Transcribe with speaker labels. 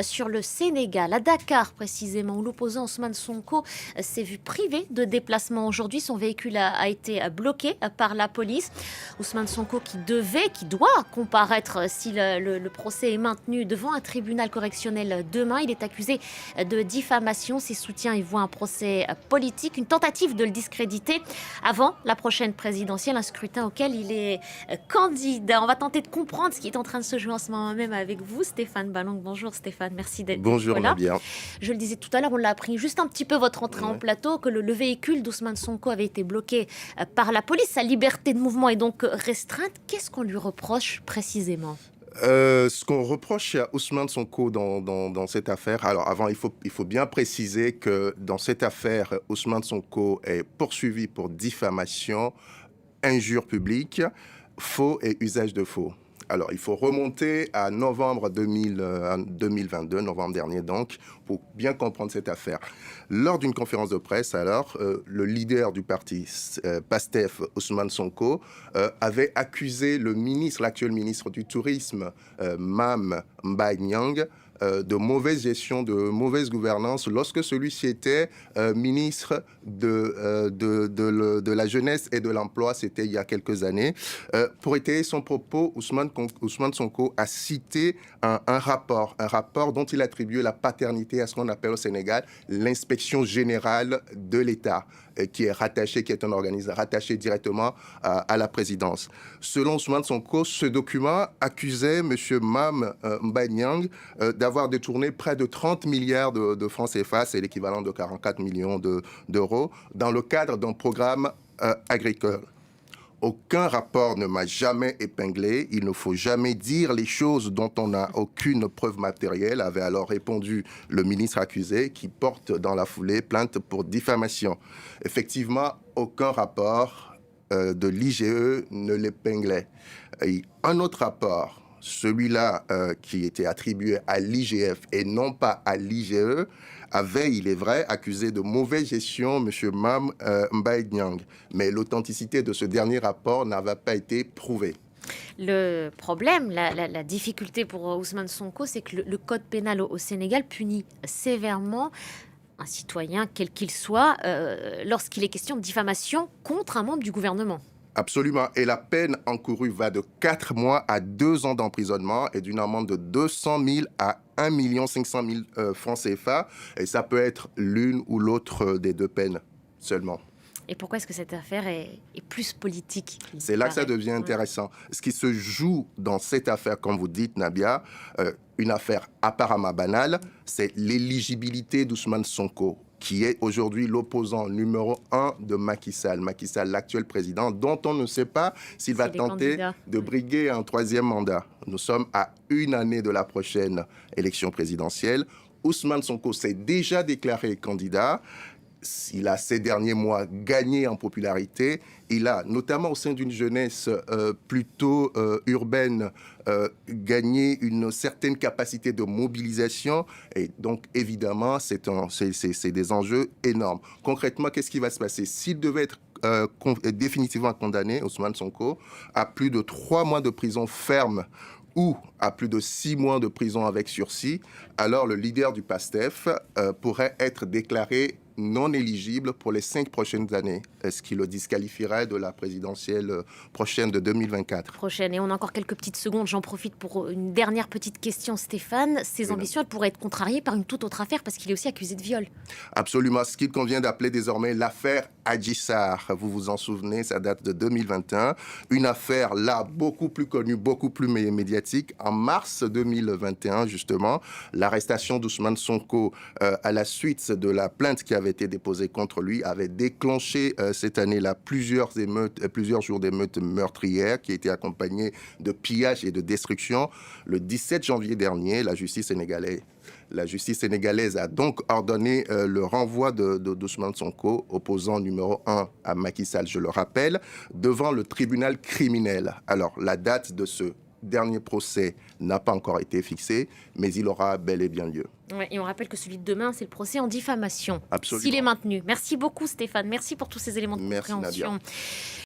Speaker 1: sur le Sénégal, à Dakar précisément, où l'opposant Ousmane Sonko s'est vu privé de déplacement aujourd'hui. Son véhicule a été bloqué par la police. Ousmane Sonko qui doit comparaître si le procès est maintenu devant un tribunal correctionnel demain. Il est accusé de diffamation. Ses soutiens y voient un procès politique, une tentative de le discréditer avant la prochaine présidentielle, un scrutin auquel il est candidat. On va tenter de comprendre ce qui est en train de se jouer en ce moment même avec vous, Stéphane Balong. Bonjour Stéphane, merci d'être
Speaker 2: Bonjour
Speaker 1: là.
Speaker 2: Nabia.
Speaker 1: Je le disais tout à l'heure, on l'a appris juste un petit peu votre entrée en plateau, que le véhicule d'Ousmane Sonko avait été bloqué par la police. Sa liberté de mouvement est donc restreinte. Qu'est-ce qu'on lui reproche précisément ?
Speaker 2: Ce qu'on reproche à Ousmane Sonko dans cette affaire, alors avant, il faut bien préciser que dans cette affaire, Ousmane Sonko est poursuivi pour diffamation, injure publique, faux et usage de faux. Alors, il faut remonter à novembre 2022, novembre dernier donc, pour bien comprendre cette affaire. Lors d'une conférence de presse, alors, le leader du parti PASTEF, Ousmane Sonko, avait accusé l'actuel ministre du Tourisme, Mame Mbaye Niang, de mauvaise gestion, de mauvaise gouvernance lorsque celui-ci était ministre de la jeunesse et de l'emploi, c'était il y a quelques années. Pour étayer son propos, Ousmane Sonko a cité un rapport dont il attribuait la paternité à ce qu'on appelle au Sénégal l'inspection générale de l'État, qui est un organisme rattaché directement à la présidence. Selon Ousmane Sonko, ce document accusait M. Mame Mbaye Niang d'avoir détourné près de 30 milliards de francs CFA, c'est l'équivalent de 44 millions d'euros, dans le cadre d'un programme agricole. Aucun rapport ne m'a jamais épinglé. Il ne faut jamais dire les choses dont on n'a aucune preuve matérielle, avait alors répondu le ministre accusé, qui porte dans la foulée plainte pour diffamation. Effectivement, aucun rapport de l'IGE ne l'épinglait. Et un autre rapport, celui-là qui était attribué à l'IGF et non pas à l'IGE, avait, il est vrai, accusé de mauvaise gestion M. Mame Mbaye Niang. Mais l'authenticité de ce dernier rapport n'avait pas été prouvée.
Speaker 1: Le problème, la difficulté pour Ousmane Sonko, c'est que le code pénal au Sénégal punit sévèrement un citoyen, quel qu'il soit, lorsqu'il est question de diffamation contre un membre du gouvernement.
Speaker 2: Absolument. Et la peine encourue va de 4 mois à 2 ans d'emprisonnement et d'une amende de 200 000 à 1 500 000 francs CFA. Et ça peut être l'une ou l'autre des deux peines seulement.
Speaker 1: Et pourquoi est-ce que cette affaire est plus politique ?
Speaker 2: C'est là que ça devient intéressant. Ce qui se joue dans cette affaire, comme vous dites, Nabia, une affaire apparemment banale, c'est l'éligibilité d'Ousmane Sonko, qui est aujourd'hui l'opposant numéro 1 de Macky Sall, l'actuel président, dont on ne sait pas s'il va tenter de briguer un 3e mandat. Nous sommes à 1 année de la prochaine élection présidentielle. Ousmane Sonko s'est déjà déclaré candidat. Il a ces derniers mois gagné en popularité. Il a, notamment au sein d'une jeunesse plutôt urbaine, gagné une certaine capacité de mobilisation. Et donc, évidemment, c'est des enjeux énormes. Concrètement, qu'est-ce qui va se passer ? S'il devait être définitivement condamné, Ousmane Sonko, à plus de 3 mois de prison ferme ou à plus de 6 mois de prison avec sursis, alors le leader du PASTEF pourrait être déclaré non éligible pour les 5 prochaines années, ce qui le disqualifierait de la présidentielle prochaine de 2024.
Speaker 1: Prochaine, et on a encore quelques petites secondes, j'en profite pour une dernière petite question, Stéphane. Ces ambitions, elles pourraient être contrariées par une toute autre affaire, parce qu'il est aussi accusé de viol.
Speaker 2: Absolument, ce qu'il convient d'appeler désormais l'affaire Adji Sarr. Vous vous en souvenez, ça date de 2021. Une affaire là, beaucoup plus connue, beaucoup plus médiatique. En mars 2021, justement, l'arrestation d'Ousmane Sonko à la suite de la plainte qui avait été déposée contre lui avait déclenché cette année-là plusieurs jours d'émeutes meurtrières qui étaient accompagnées de pillages et de destruction. Le 17 janvier dernier, la justice sénégalaise a donc ordonné le renvoi d'Ousmane Sonko, opposant numéro 1 à Macky Sall, je le rappelle, devant le tribunal criminel. Alors, la date de ce dernier procès n'a pas encore été fixée, mais il aura bel et bien lieu.
Speaker 1: Ouais, et on rappelle que celui de demain, c'est le procès en diffamation.
Speaker 2: Absolument.
Speaker 1: S'il est maintenu. Merci beaucoup Stéphane, merci pour tous ces éléments de compréhension.
Speaker 2: Nadia.